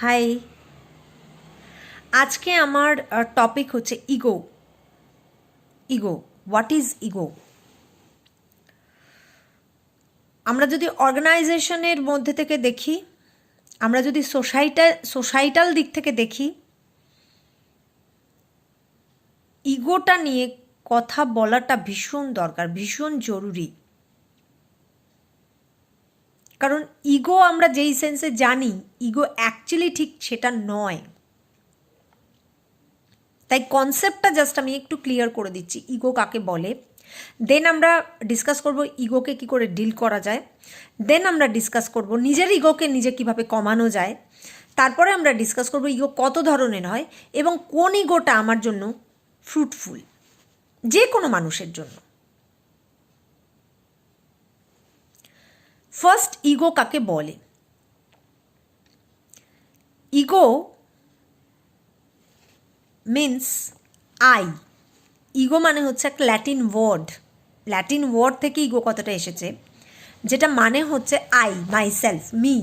High, আজকে আমার topic হচ্ছে ego. Ego, what is ego? আমরা যদি অর্গানাইজেশনের মধ্যে থেকে দেখি, আমরা যদি সোসাইটাল দিক থেকে দেখি, ইগোটা নিয়ে কথা বলাটা ভীষণ দরকার, ভীষণ জরুরি। কারণ ইগো আমরা যেই সেন্সে জানি, ইগো অ্যাকচুয়ালি ঠিক সেটা নয়। তাই কনসেপ্টটা জাস্ট আমি একটু ক্লিয়ার করে দিচ্ছি, ইগো কাকে বলে। দেন আমরা ডিসকাস করব ইগোকে কি করে ডিল করা যায়। দেন আমরা ডিসকাস করব নিজের ইগোকে নিজে কিভাবে কমানো যায়। তারপরে আমরা ডিসকাস করব ইগো কত ধরনের হয় এবং কোন ইগোটা আমার জন্য ফ্রুটফুল, যে কোনো মানুষের জন্য। ফার্স্ট, ইগো কাকে বলে? Ego means I. ইগো মানে হচ্ছে একটা ল্যাটিন ওয়ার্ড থেকে ইগো কথাটা এসেছে, যেটা মানে হচ্ছে আই, মাই সেলফ, মি।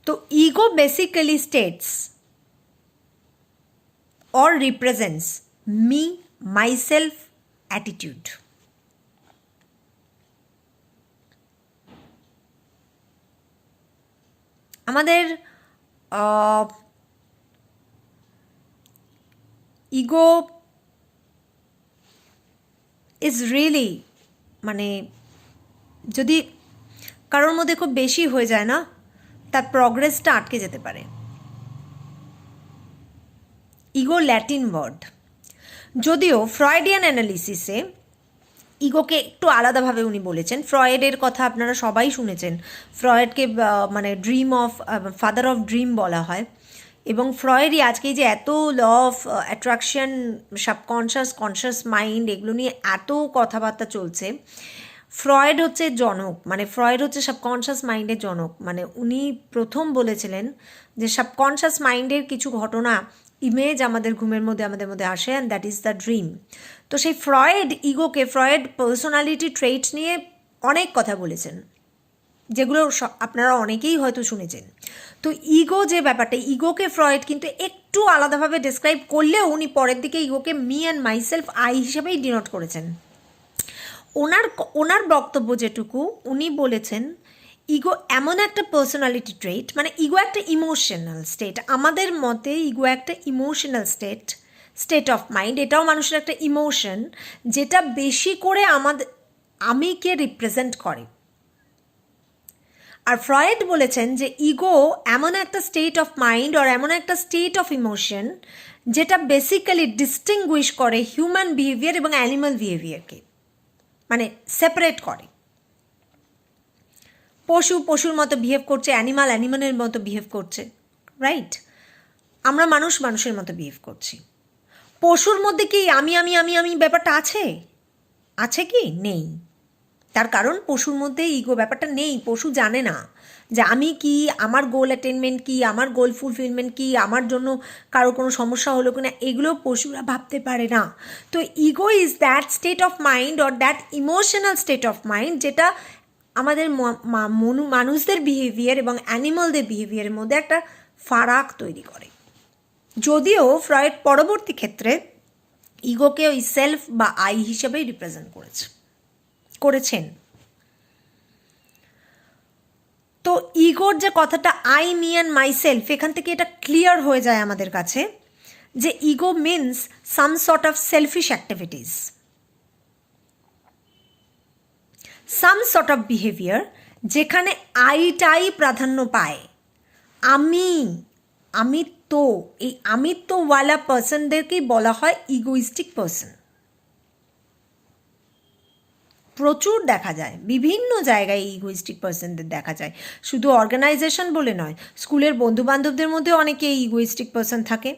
তো ego basically states or represents me, myself attitude. আমাদের ইগো ইজ রিয়েলি, মানে যদি কারোর মধ্যে খুব বেশি হয়ে যায় না, তার প্রগ্রেসটা আটকে যেতে পারে। ইগো ল্যাটিন ওয়ার্ড, যদিও ফ্রয়েডিয়ান অ্যানালিসিসে ইগোকে একটু আলাদাভাবে উনি বলেছেন। ফ্রয়েডের কথা আপনারা সবাই শুনেছেন। ফ্রয়েডকে মানে ফাদার অফ ড্রিম বলা হয়। এবং ফ্রয়েডই আজকে যে এত law of attraction, conscious mind, এগুলো নিয়ে এত কথাবার্তা চলছে। ফ্রয়েড হচ্ছে জনক, মানে ফ্রয়েড হচ্ছে সাবকনশাস মাইন্ডের জনক। মানে উনি প্রথম বলেছিলেন যে সাবকনশাস মাইন্ডের কিছু ঘটনা, ইমেজ আমাদের ঘুমের মধ্যে আমাদের মধ্যে আসে, and that is the dream. তো সেই ফ্রয়েড পার্সোনালিটি ট্রেট নিয়ে অনেক কথা বলেছেন, যেগুলো আপনারা অনেকেই হয়তো শুনেছেন। তো ইগো যে ব্যাপারটা, ইগোকে ফ্রয়েড কিন্তু একটু আলাদাভাবে ডিসক্রাইব করলেও উনি পরের দিকে ইগোকে মি অ্যান্ড মাইসেলফ, আই হিসেবেই ডিনোট করেছেন। ওনার বক্তব্য যেটুকু, উনি বলেছেন ইগো এমন একটা পার্সোনালিটি ট্রেট, মানে ইগো একটা ইমোশনাল স্টেট। আমাদের মতে ইগো একটা ইমোশনাল স্টেট অফ মাইন্ড। এটাও মানুষের একটা ইমোশন, যেটা বেশি করে আমিকে রিপ্রেজেন্ট করে। আর ফ্রয়েড বলেছেন যে ইগো এমন একটা স্টেট অফ মাইন্ড আর এমন একটা স্টেট অফ ইমোশন, যেটা বেসিক্যালি ডিস্টিংগুইশ করে হিউম্যান বিহেভিয়ার এবং অ্যানিমাল বিহেভিয়ারকে, মানে সেপারেট করে। পশুর মতো বিহেভ করছে, অ্যানিমালের মতো বিহেভ করছে, রাইট? আমরা মানুষের মতো বিহেভ করছি। পশুর মধ্যে কি আমি ব্যাপারটা আছে কি? নেই। তার কারণ পশুর মধ্যে ইগো ব্যাপারটা নেই। পশু জানে না যে আমি কি, আমার গোল অ্যাটেনমেন্ট কি, আমার গোল ফুলফিলমেন্ট কি, আমার জন্য কারো কোনো সমস্যা হলো কিনা, এগুলো পশুরা ভাবতে পারে না। তো ego is that state of mind or that emotional state of mind, যেটা আমাদের মানুষদের বিহেভিয়ার এবং অ্যানিমালদের বিহেভিয়ারের মধ্যে একটা ফারাক তৈরি করে। যদিও ফ্রয়েড পরবর্তী ক্ষেত্রে ইগোকে ওই সেলফ বা আই হিসেবেই রিপ্রেজেন্ট করেছেন। তো ইগোর যে কথাটা I, me and myself, এখান থেকে এটা ক্লিয়ার হয়ে যায় আমাদের কাছে যে ego means some sort of selfish activities, some sort of behaviour, যেখানে আইটাই প্রাধান্য পায়। এই আমিত্বওয়ালা পার্সনদেরকেই বলা হয় ইগোইস্টিক পার্সন। প্রচুর দেখা যায়, বিভিন্ন জায়গায় ইগোইস্টিক পার্সনদের দেখা যায়। শুধু অর্গানাইজেশন বলে নয়, স্কুলের বন্ধুবান্ধবদের মধ্যে অনেকে ইগোইস্টিক পার্সন থাকে।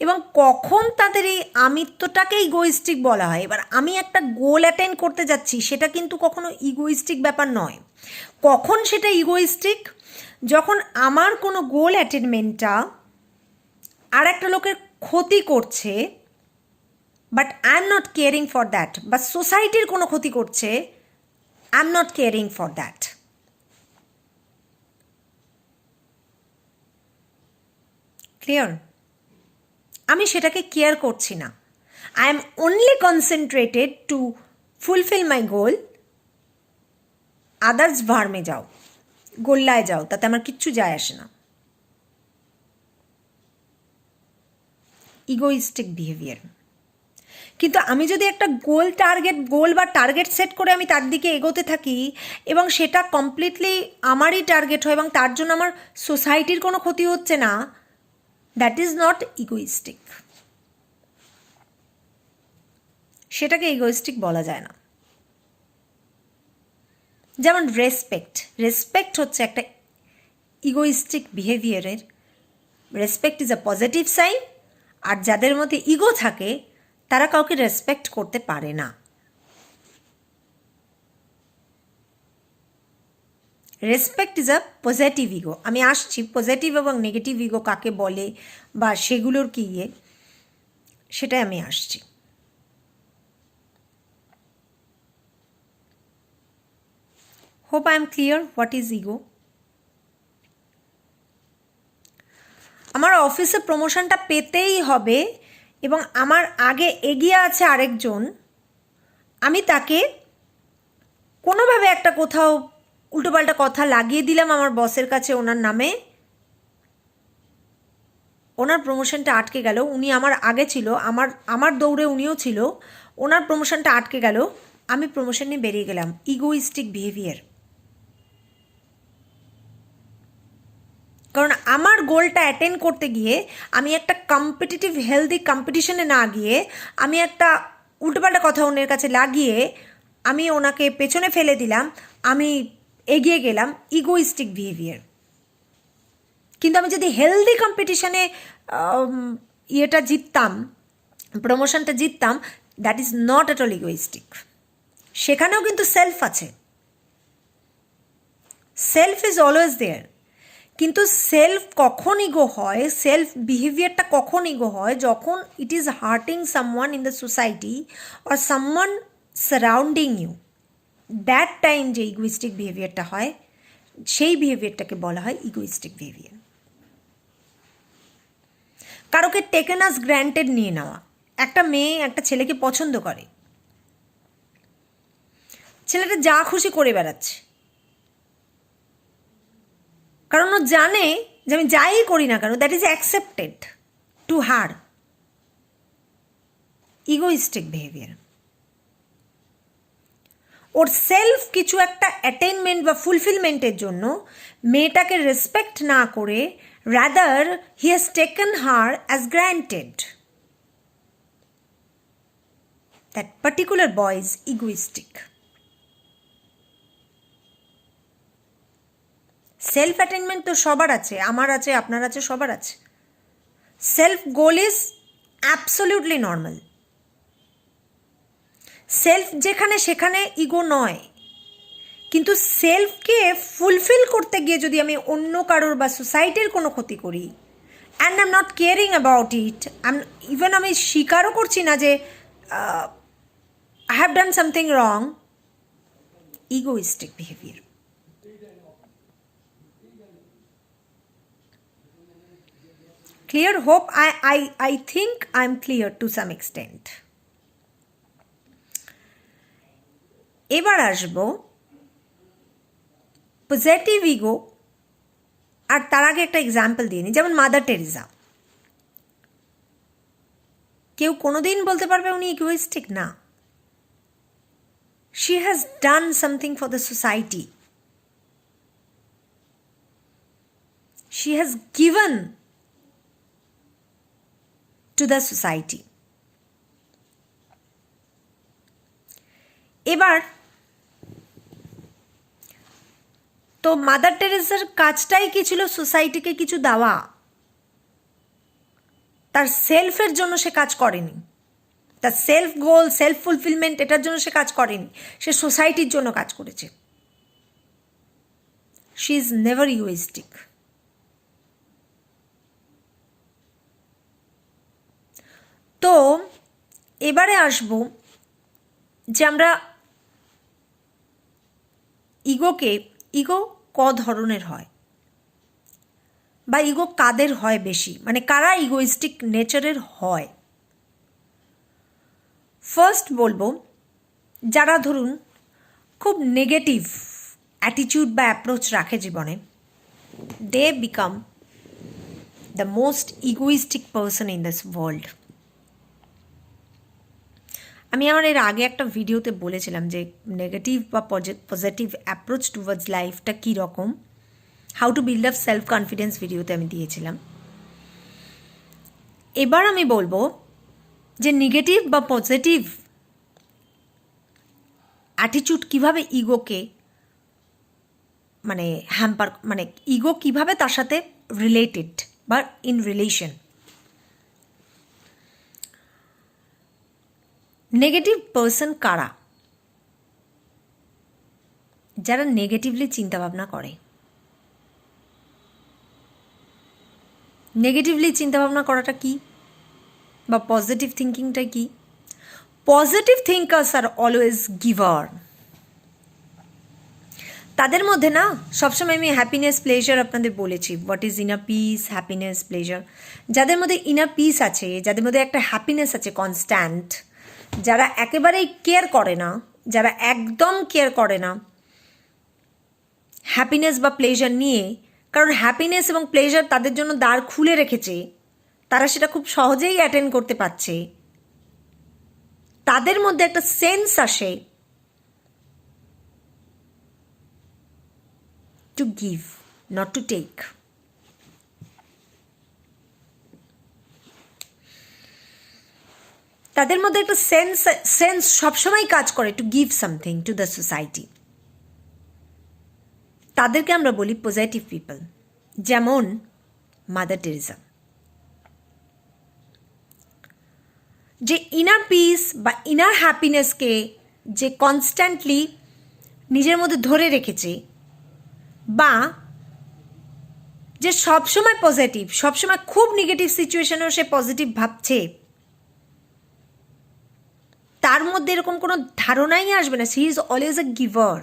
এবং কখন তাদের এই আমিত্বটাকে ইগোইস্টিক বলা হয়, এবার আমি একটা গোল অ্যাটেন্ড করতে যাচ্ছি, সেটা কিন্তু কখনো ইগোইস্টিক ব্যাপার নয়। কখন সেটা ইগোইস্টিক? যখন আমার কোনো গোল অ্যাটেনমেন্টটা আর একটা লোকের ক্ষতি করছে, but I am not caring for that, বা সোসাইটির কোনো ক্ষতি করছে, I am not caring for that. Clear? আমি সেটাকে কেয়ার করছি না। I am only concentrated to fulfil my goal. Others ভার্মে যাও, গোল্লায় যাও, তাতে আমার কিচ্ছু যায় আসে না। Egoistic behaviour. কিন্তু আমি যদি একটা গোল বা টার্গেট সেট করে আমি তার দিকে এগোতে থাকি এবং সেটা কমপ্লিটলি আমারই টার্গেট হয় এবং তার জন্য আমার সোসাইটির কোনো ক্ষতি হচ্ছে না, দ্যাট ইজ নট ইগোইস্টিক। সেটাকে ইগোইস্টিক বলা যায় না। যেমন রেসপেক্ট হচ্ছে একটা ইগোইস্টিক বিহেভিয়ারের। Respect is a positive sign. আর যাদের মধ্যে ইগো থাকে তারা কাউকে রেসপেক্ট করতে পারে না। Respect is a positive ego. আমি আসছি পজিটিভ এবং নেগেটিভ ইগো কাকে বলে বা সেগুলোর কি সেটাই আমি আসছি। Hope I am clear what is ego. আমার অফিসে প্রমোশনটা পেতেই হবে এবং আমার আগে এগিয়ে আছে আরেকজন, আমি তাকে কোনোভাবে একটা কোথাও উল্টোপাল্টা কথা লাগিয়ে দিলাম আমার বসের কাছে ওনার নামে, ওনার প্রমোশনটা আটকে গেল। উনি আমার আগে ছিল, আমার দৌড়ে উনিও ছিল, ওনার প্রমোশনটা আটকে গেল, আমি প্রমোশন নিয়ে বেরিয়ে গেলাম। Egoistic behaviour. কারণ আমার গোলটা অ্যাটেন্ড করতে গিয়ে আমি একটা কম্পিটিটিভ হেলদি কম্পিটিশনে না গিয়ে আমি একটা উল্টোপাল্টা কথা ওনার কাছে লাগিয়ে আমি ওনাকে পেছনে ফেলে দিলাম, আমি এগিয়ে গেলাম। Egoistic behaviour. কিন্তু আমি যদি হেলদি কম্পিটিশনে জিততাম, প্রমোশনটা জিততাম, that is not at all egoistic. সেখানেও কিন্তু সেলফ আছে। Self is always there. কিন্তু সেলফ কখন ইগো হয়, সেলফ বিহেভিয়ারটা কখন ইগো হয়, যখন it is hurting someone in the society or someone surrounding you. That time যে ইগোইস্টিক বিহেভিয়ারটা হয়, সেই বিহেভিয়ারটাকে বলা হয় ইগোইস্টিক বিহেভিয়ার। কারোকে টেকেন আস গ্র্যান্টেড নিয়ে নেওয়া। একটা মেয়ে একটা ছেলেকে পছন্দ করে, ছেলেটা যা খুশি করে বেড়াচ্ছে, কারণ ও জানে যে আমি যাই করি না কেন that is accepted to her. Egoistic behaviour. Or self কিছু একটা অ্যাটেনমেন্ট বা ফুলফিলমেন্টের জন্য মেয়েটাকে রেসপেক্ট না করে rather he has taken her as granted. That particular boy is egoistic. Self attainment তো সবার আছে, আমার আছে, আপনার আছে, সবার আছে। Self goal is absolutely normal. Self যেখানে সেখানে ইগো নয়। কিন্তু সেলফকে ফুলফিল করতে গিয়ে যদি আমি অন্য কারোর বা সোসাইটির কোনো ক্ষতি করি and I am not caring about it, even আমি স্বীকারও করছি না যে I have done something wrong, egoistic behaviour. Clear? Hope I think I'm clear to some extent. এবার আসবো পজিটিভ ইগো। আর তার আগে একটা এক্সাম্পল দিয়ে নিই। যেমন মাদার টেরেসা, কেউ কোনোদিন বলতে পারবে উনি ইগোইস্টিক? না। She has done something for the society. She has given to the society. এবার তো মাদার টেরেসার কাজটাই কি ছিল? সোসাইটিকে কিছু দেওয়া। তার সেলফের জন্য সে কাজ করেনি, তার সেলফ গোল, সেলফ ফুলফিলমেন্ট, এটার জন্য সে কাজ করেনি, সে সোসাইটির জন্য কাজ করেছে। She is never egoistic. তো এবারে আসবো যে আমরা ইগো ক ধরনের হয়। বা ইগো কাদের হয় বেশি, মানে কারা ইগোইস্টিক নেচারের হয়? ফার্স্ট বলবো, যারা ধরুন খুব নেগেটিভ অ্যাটিটিউড বা অ্যাপ্রোচ রাখে জীবনে, they become the most egoistic person in this world. আমি আমার এর আগে একটা ভিডিওতে বলেছিলাম যে নেগেটিভ বা পজিটিভ অ্যাপ্রোচ টুয়ার্ডস লাইফটা কী রকম, how to build up self confidence ভিডিওতে আমি দিয়েছিলাম। এবার আমি বলবো যে নেগেটিভ বা পজিটিভ অ্যাটিটিউড কীভাবে ইগোকে মানে হ্যাম্পার, মানে ইগো কীভাবে তার সাথে রিলেটেড বা ইন রিলেশন। নেগেটিভ পার্সন কারা? যারা নেগেটিভলি চিন্তাভাবনা করে। নেগেটিভলি চিন্তাভাবনা করাটা কি, বা পজিটিভ থিঙ্কিংটা কি? Positive thinkers are always giver. তাদের মধ্যে না সবসময় আমি হ্যাপিনেস প্লেজার আপনাদের বলেছি, what is inner piece, happiness pleasure. যাদের মধ্যে ইনার পিস আছে, যাদের মধ্যে একটা হ্যাপিনেস আছে কনস্ট্যান্ট, যারা একেবারেই কেয়ার করে না, যারা একদম কেয়ার করে না হ্যাপিনেস বা প্লেজার নিয়ে, কারণ হ্যাপিনেস এবং প্লেজার তাদের জন্য দ্বার খুলে রেখেছে, তারা সেটা খুব সহজেই অ্যাটেন্ড করতে পারছে, তাদের মধ্যে একটা সেন্স আসে to give, not to take. তাদের মধ্যে একটা সেন্স সবসময় কাজ করে to give something to the society. তাদেরকে আমরা বলি পজিটিভ পিপল, যেমন মাদার টেরেসা। যে ইনার পিস বা ইনার হ্যাপিনেসকে যে কনস্ট্যান্টলি নিজের মধ্যে ধরে রেখেছে, বা যে সবসময় পজিটিভ, সবসময় খুব নেগেটিভ সিচুয়েশনেও সে পজিটিভ ভাবছে, তার মধ্যে এরকম কোনো ধারণাই আসবে না। She is always a giver.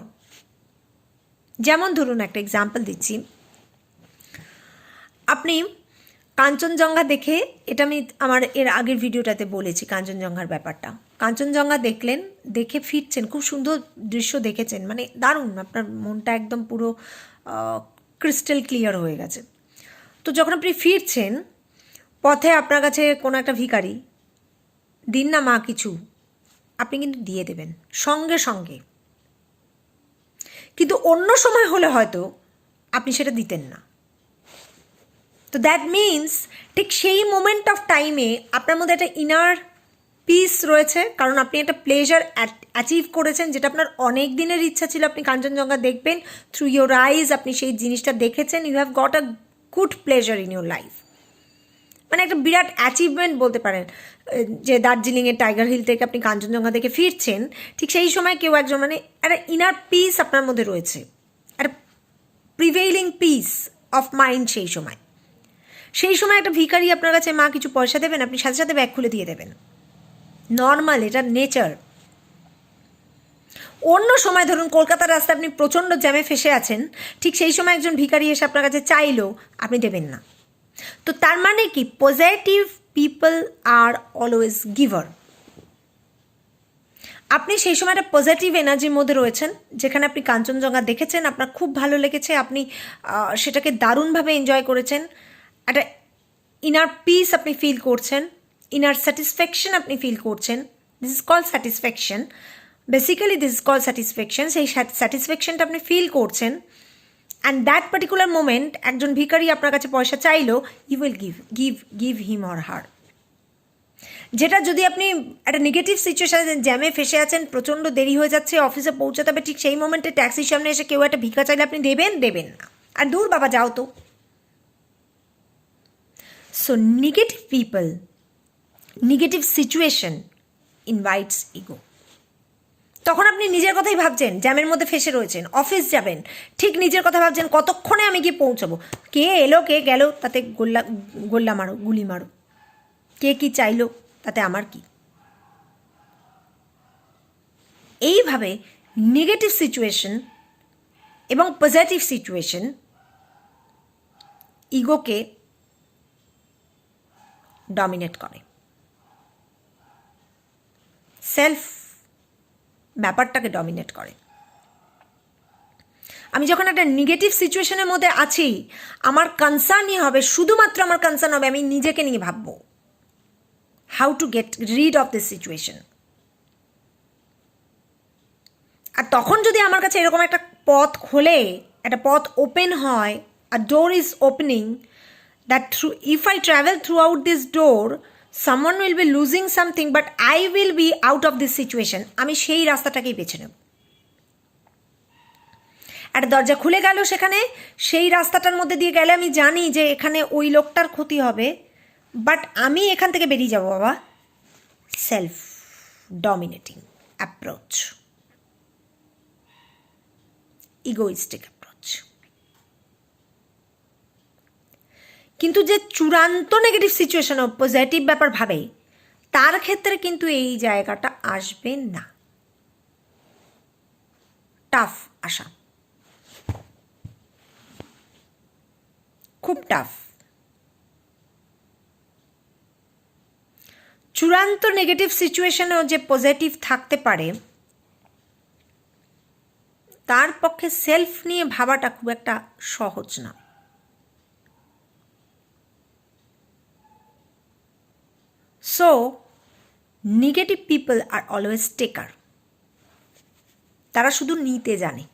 যেমন ধরুন একটা এক্সাম্পল দিচ্ছি, আপনি কাঞ্চনজঙ্ঘা দেখে, এটা আমি আমার এর আগের ভিডিওটাতে বলেছি কাঞ্চনজঙ্ঘার ব্যাপারটা। কাঞ্চনজঙ্ঘা দেখলেন, দেখে ফিরছেন, খুব সুন্দর দৃশ্য দেখেছেন, মানে দারুণ, আপনার মনটা একদম পুরো ক্রিস্টাল ক্লিয়ার হয়ে গেছে। তো যখন আপনি ফিরছেন, পথে আপনার কাছে কোনো একটা ভিখারি, দিন না মা কিছু, আপনি কিন্তু দিয়ে দেবেন সঙ্গে সঙ্গে। কিন্তু অন্য সময় হলে হয়তো আপনি সেটা দিতেন না। তো দ্যাট মিনস ঠিক সেই মোমেন্ট অফ টাইমে আপনার মধ্যে একটা ইনার পিস রয়েছে, কারণ আপনি একটা প্লেজার অ্যাচিভ করেছেন, যেটা আপনার অনেক দিনের ইচ্ছা ছিল আপনি কাঞ্চনজঙ্ঘা দেখবেন। থ্রু ইয়োর আইজ আপনি সেই জিনিসটা দেখেছেন, you have got a good pleasure in your life. মানে একটা বিরাট অ্যাচিভমেন্ট বলতে পারেন, যে দার্জিলিংয়ের টাইগার হিল থেকে আপনি কাঞ্চনজঙ্ঘা দেখে ফিরছেন, ঠিক সেই সময় কেউ একজন, মানে একটা ইনার পিস আপনার মধ্যে রয়েছে, একটা প্রিভেইলিং পিস অফ মাইন্ড। সেই সময় একটা ভিখারি আপনার কাছে মা কিছু পয়সা দেবেন, আপনি সাথে সাথে ব্যাগ খুলে দিয়ে দেবেন, নর্মাল, এটা নেচার। অন্য সময় ধরুন কলকাতার রাস্তায় আপনি প্রচণ্ড জ্যামে ফেসে আছেন, ঠিক সেই সময় একজন ভিখারি এসে আপনার কাছে চাইলেও আপনি দেবেন না। তো তার মানে কি, positive people are always giver. আপনি সেই সময় একটা পজিটিভ এনার্জির মধ্যে রয়েছেন, যেখানে আপনি কাঞ্চনজঙ্ঘা দেখেছেন, আপনার খুব ভালো লেগেছে, আপনি সেটাকে দারুণভাবে এনজয় করেছেন, একটা ইনার পিস আপনি ফিল করছেন, ইনার স্যাটিসফ্যাকশন আপনি ফিল করছেন। This is call satisfaction, basically this is call satisfaction. সেই স্যাটিসফ্যাকশনটা আপনি ফিল করছেন, অ্যান্ড দ্যাট পার্টিকুলার মোমেন্ট একজন ভিখারি আপনার কাছে পয়সা চাইলো, you will give him or her. যেটা যদি আপনি একটা নেগেটিভ সিচুয়েশানে জ্যামে ফেসে আছেন, প্রচণ্ড দেরি হয়ে যাচ্ছে, অফিসে পৌঁছাতে হবে, ঠিক সেই মোমেন্টে ট্যাক্সির সামনে এসে কেউ একটা ভিক্ষা চাইলে আপনি দেবেন না, আর দূর বাবা যাও তো। So negative people, negative situation invites ego. তখন আপনি নিজের কথাই ভাবছেন, জ্যামের মধ্যে ফেসে রয়েছেন, অফিস যাবেন, ঠিক নিজের কথা ভাবছেন, কতক্ষণে আমি গিয়ে পৌঁছাবো, কে এলো কে গেল তাতে গোল্লা মারো, গুলি মারো, কে কি চাইলো তাতে আমার কি। এইভাবে নেগেটিভ সিচুয়েশন এবং পজিটিভ সিচুয়েশন ইগোকে ডমিনেট করে, সেলফ ব্যাপারটাকে ডমিনেট করে। আমি যখন একটা নেগেটিভ সিচুয়েশনের মধ্যে আছি, আমার কনসার্নই হবে, শুধুমাত্র আমার কনসার্ন হবে আমি নিজেকে নিয়ে ভাববো, how to get rid of this situation. আর তখন যদি আমার কাছে এরকম একটা পথ খোলে, একটা পথ ওপেন হয়, a door is opening, that through, if I travel throughout this door, someone will be losing something, but I will be out of this situation, আমি সেই রাস্তাটাকেই বেছে নেব। একটা দরজা খুলে গেল, সেখানে সেই রাস্তাটার মধ্যে দিয়ে গেলে আমি জানি যে এখানে ওই লোকটার ক্ষতি হবে, বাট আমি এখান থেকে বেরিয়ে যাব বাবা। Self dominating approach, egoistic approach. কিন্তু যে চূড়ান্ত নেগেটিভ সিচুয়েশন পজিটিভ ব্যাপার ভাবে, তার ক্ষেত্রে কিন্তু এই জায়গাটা আসবে না, টাফ আসা, খুব টাফ। চূড়ান্ত নেগেটিভ সিচুয়েশনেও যে পজিটিভ থাকতে পারে, তার পক্ষে সেলফ নিয়ে ভাবাটা খুব একটা সহজ না। So negative people are always টেকার, তারা শুধু নিতে জানে,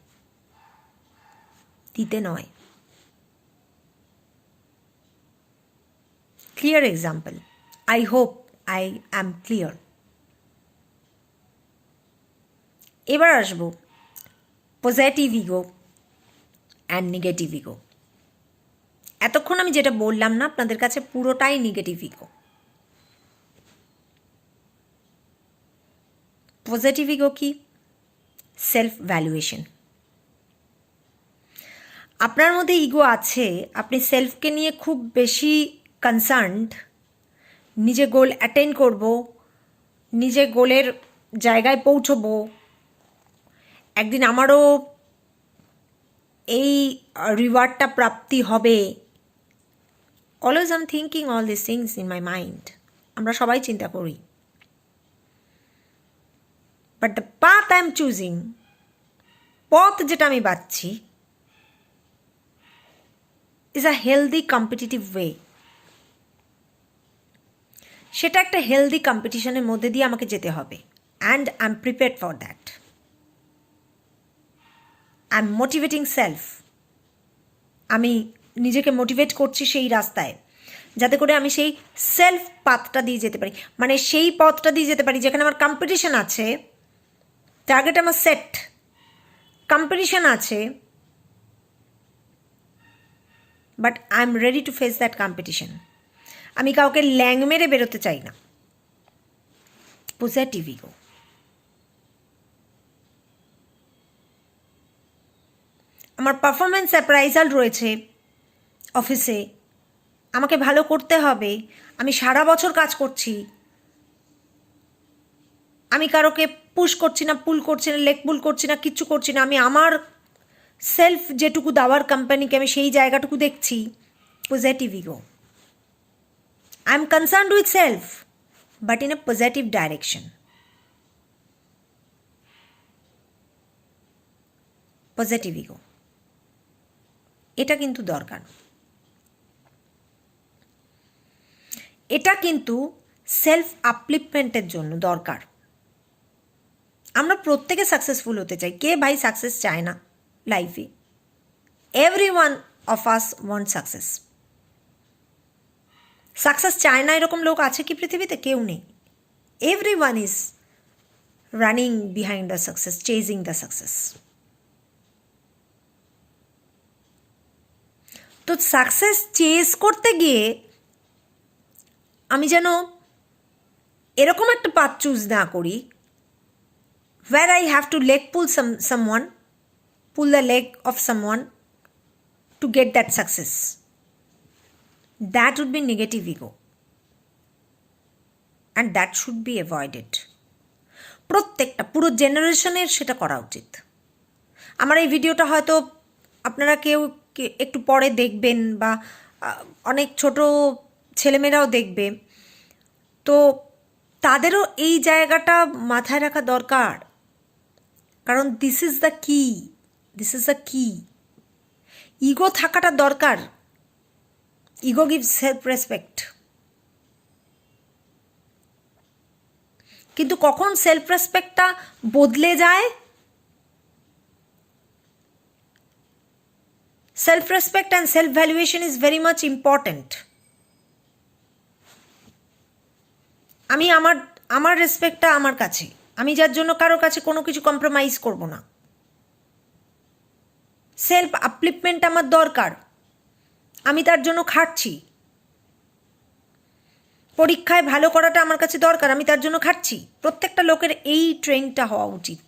দিতে নয়। Clear example, I hope I am clear. এবার আসবো positive ego and negative ego. এতক্ষণ আমি যেটা বললাম না, আপনাদের কাছে পুরোটাই নেগেটিভ ইগো। পজিটিভ ইগো কি? Self valuation. আপনার মধ্যে ইগো আছে, আপনি সেলফকে নিয়ে খুব বেশি কনসার্নড, নিজে গোল অ্যাটেন্ড করব, নিজে গোলের জায়গায় পৌঁছবো, একদিন আমারও এই রিওয়ার্ডটা প্রাপ্তি হবে। Always I am thinking all this things in my mind, আমরা সবাই চিন্তা করি। But the path I am choosing, পথ যেটা আমি বাছছি, is a healthy competitive way. সেটা একটা হেলদি কম্পিটিশনের মধ্যে দিয়ে আমাকে যেতে হবে, and I am prepared for that. I am motivating self, আমি নিজেকে মোটিভেট করছি সেই রাস্তায়, যাতে করে আমি সেই সেলফ পাথটা দিয়ে যেতে পারি, মানে সেই পথটা দিয়ে যেতে পারি যেখানে আমার কম্পিটিশন আছে, টার্গেট আমার সেট, কম্পিটিশন আছে, but I am ready to face that competition. আমি কাউকে ল্যাং মেরে বেরোতে চাই না। পজিটিভ ইগো, আমার পারফরমেন্স অ্যাপ্রাইজাল রয়েছে অফিসে, আমাকে ভালো করতে হবে, আমি সারা বছর কাজ করছি, আমি কারোকে পুশ করছি না, পুল করছি না, লেগ পুল করছি না, কিচ্ছু করছি না, আমি আমার সেলফ যেটুকু দেওয়ার কোম্পানিকে আমি সেই জায়গাটুকু দেখছি। Positive ego, I am concerned with self but in a positive direction. Positive ego, এটা কিন্তু দরকার। এটা কিন্তু সেলফ আপলিফমেন্টের জন্য দরকার। আমরা প্রত্যেকে সাকসেসফুল হতে চাই, কে ভাই সাকসেস চায় না লাইফে? Every one of us want success. Success চায় না এরকম লোক আছে কি পৃথিবীতে? কেউ নেই। Every one is running behind the success, chasing the success. তো সাকসেস চেজ করতে গিয়ে আমি যেন এরকম একটা পাথ চুজ না করি where I have to leg pull someone, pull the leg of someone to get that success. That would be negative ego, and that should be avoided. প্রত্যেকটা পুরো জেনারেশনের সেটা করা উচিত। আমার এই ভিডিওটা হয়তো আপনারা কেউ একটু পরে দেখবেন বা অনেক ছোট ছেলেমেয়েরাও দেখবে, তো তাদেরও এই জায়গাটা মাথায় রাখা দরকার, কারণ দিস ইজ দ্য কি, দিস ইজ দ্য কি। ইগো থাকাটা দরকার। Ego gives self respect. কিন্তু কখন সেলফ রেসপেক্টটা বদলে যায়? Self respect and self valuation is very much important. আমি আমার রেসপেক্টটা আমার কাছে, আমি যার জন্য কারোর কাছে কোনো কিছু কম্প্রোমাইজ করব না। সেলফ আপলিফমেন্ট আমার দরকার, আমি তার জন্য খাটছি। পরীক্ষায় ভালো করাটা আমার কাছে দরকার, আমি তার জন্য খাটছি। প্রত্যেকটা লোকের এই ট্রেন্ডটা হওয়া উচিত।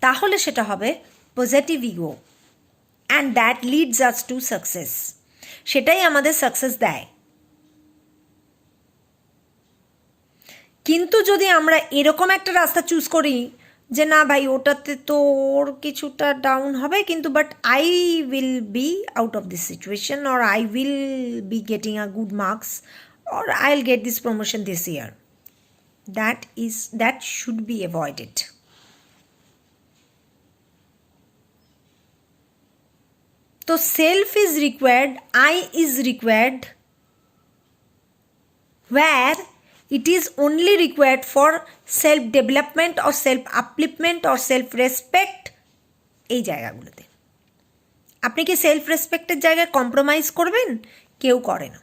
তাহলে সেটা হবে positive ego, and that leads us to success. সেটাই আমাদের সাকসেস দেয়। কিন্তু যদি আমরা এরকম একটা রাস্তা চুজ করি যে না ভাই ওটাতে তো ওর কিছুটা ডাউন হবে, কিন্তু but I will be out of this situation, or I will be getting a good marks, or I will get this promotion this year, that should be avoided. তো self is required, I is required, where it is only required for self development or self upliftment or self respect। এই জায়গাগুলোতে আপনি কি self রেসপেক্টের জায়গায় compromise করবেন? কেউ করে না।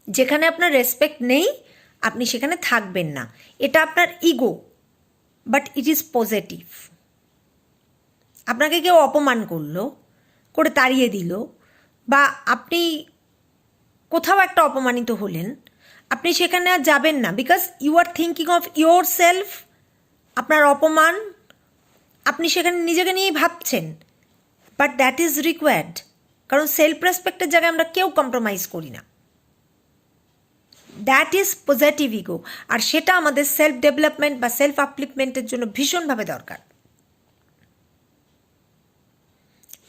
যেখানে আপনার রেসপেক্ট নেই আপনি সেখানে থাকবেন না। এটা আপনার ego, but it is positive. আপনাকে কেউ অপমান করলো, করে তাড়িয়ে দিল, বা আপনি কোথাও একটা অপমানিত হলেন, আপনি সেখানে আর যাবেন না, because you are thinking of yourself. আপনার অপমান আপনি সেখানে নিজেকে নিয়েই ভাবছেন, বাট দ্যাট ইজ রিকোয়ার্ড, কারণ সেলফ রেসপেক্টের জায়গায় আমরা কেউ কম্প্রোমাইজ করি না। দ্যাট ইজ পজিটিভ ইগো, আর সেটা আমাদের সেলফ ডেভেলপমেন্ট বা সেলফ আপলিফমেন্টের জন্য ভীষণভাবে দরকার।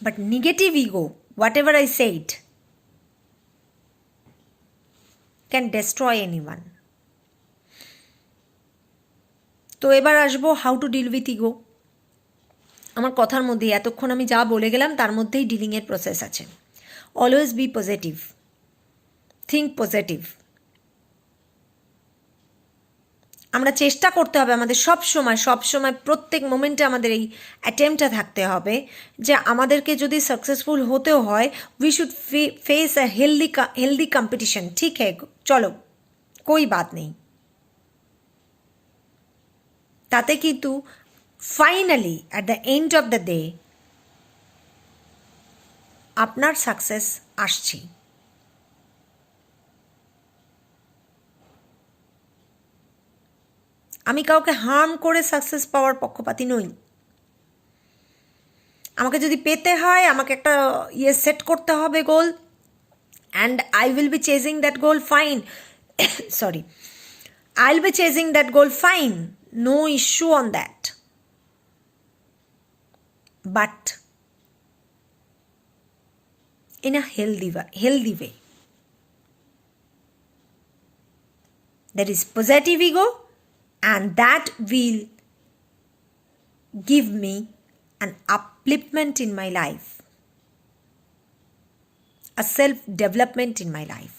But negative ego, whatever I said, can destroy anyone। তো এবার আসবো how to deal with ego. আমার কথার মধ্যে এতক্ষণ আমি যা বলে গেলাম তার মধ্যেই ডিলিংয়ের প্রসেস আছে। Always be positive, think positive. আমরা চেষ্টা করতে হবে আমাদের সব সময় প্রত্যেক মোমেন্টে আমাদের এই অ্যাটেম্পটা থাকতে হবে যে আমাদেরকে যদি সাকসেসফুল হতেও হয়, we should face a healthy competition. ঠিক হ্যাঁ, চলো কোই বাত নেই, তাতে কিন্তু finally at the end of the day আপনার সাকসেস আসছি। আমি কাউকে হার্ম করে সাকসেস পাওয়ার পক্ষপাতী নই। আমাকে যদি পেতে হয় আমাকে একটা সেট করতে হবে goal, and I will be chasing that goal, fine. Sorry, I will be chasing that goal, fine, no issue on that. But in a healthy way. There is positive ego, and that will give me an upliftment in my life, a self-development in my life.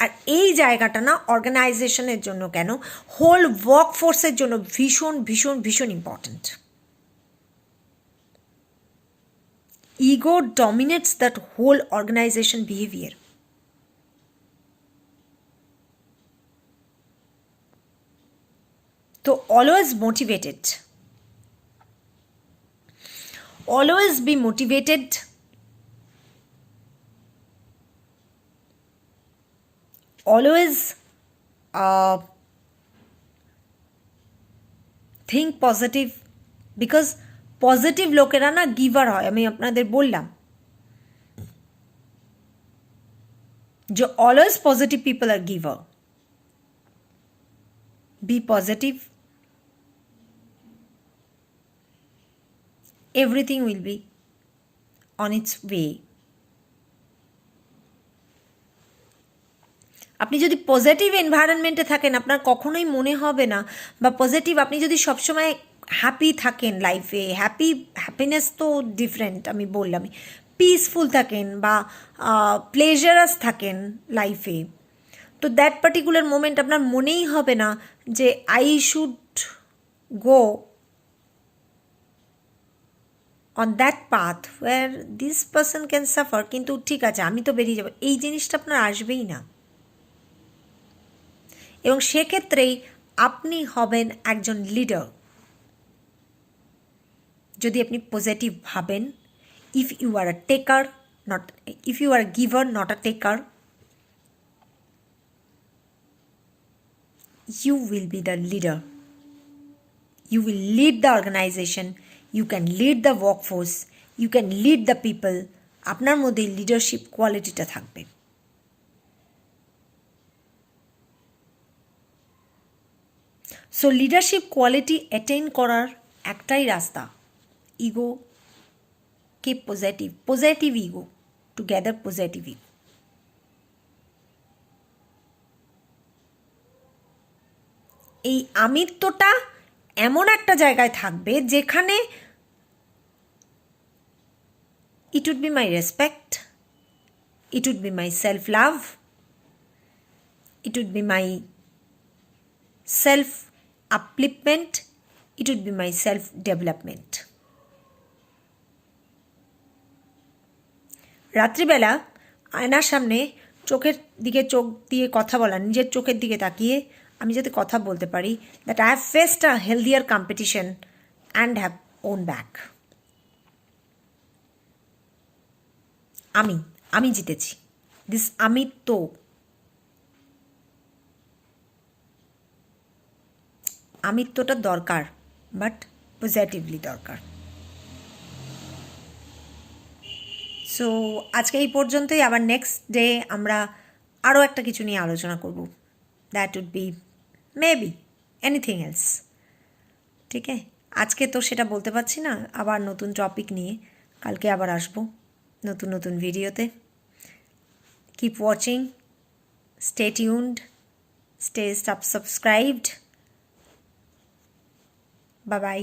আর এই জায়গাটা না অর্গানাইজেশনের জন্য কেন, whole work ফোর্সের জন্য ভীষণ ভীষণ ভীষণ important. Ego dominates that whole organization behavior. So always motivated. Always be motivated. Always think positive, because positive লোকেরা না গিভার হয়। আমি আপনাদের বললাম যে অলওয়েজ পজিটিভ পিপল আর giver. Be positive. Everything will be on its way. আপনি যদি পজিটিভ এনভায়রনমেন্টে থাকেন আপনার কখনোই মনে হবে না, বা পজিটিভ আপনি যদি সবসময় হ্যাপি থাকেন লাইফে, হ্যাপিনেস তো ডিফারেন্ট, আমি বললামই, পিসফুল থাকেন বা প্লেজারাস থাকেন লাইফে, তো দ্যাট পার্টিকুলার মোমেন্ট আপনার মনেই হবে না যে I should go on that path where this person can suffer, কিন্তু ঠিক আছে আমি তো বেরিয়ে যাবো, এই জিনিসটা আপনার আসবেই না। এবং সেক্ষেত্রেই আপনি হবেন একজন লিডার যদি আপনি পজিটিভ ভাবেন। If you are a taker, not if you are a giver, not a taker, you will be the leader. You will lead the organization. You can lead the workforce. You can lead the people. আপনার মধ্যে leadership কোয়ালিটিটা থাকবে। So leadership quality attain করার একটাই রাস্তা, ইগোকে positive ego, together positive ego. এই আমিত্বটা এমন একটা জায়গায় থাকবে যেখানে it would be my respect, it would be my self-love, it would be my self-upliftment, it would be my self-development. রাত্রিবেলা আয়নার সামনে চোখের দিকে চোখ দিয়ে কথা বলা, নিজের চোখের দিকে তাকিয়ে আমি যাতে কথা বলতে পারি, that I have faced a healthier competition and have won back. আমি জিতেছি, দিস আমিত্বটা দরকার, বাট পজিটিভলি দরকার। সো আজকে এই পর্যন্তই, আবার নেক্সট ডে আমরা আরও একটা কিছু নিয়ে আলোচনা করব, that would be maybe anything else. ঠিক আছে, আজকে তো সেটা বলতে পারছি না, আবার নতুন টপিক নিয়ে কালকে আবার আসবো নতুন ভিডিওতে। Keep watching, stay tuned, stay subscribed. Bye bye.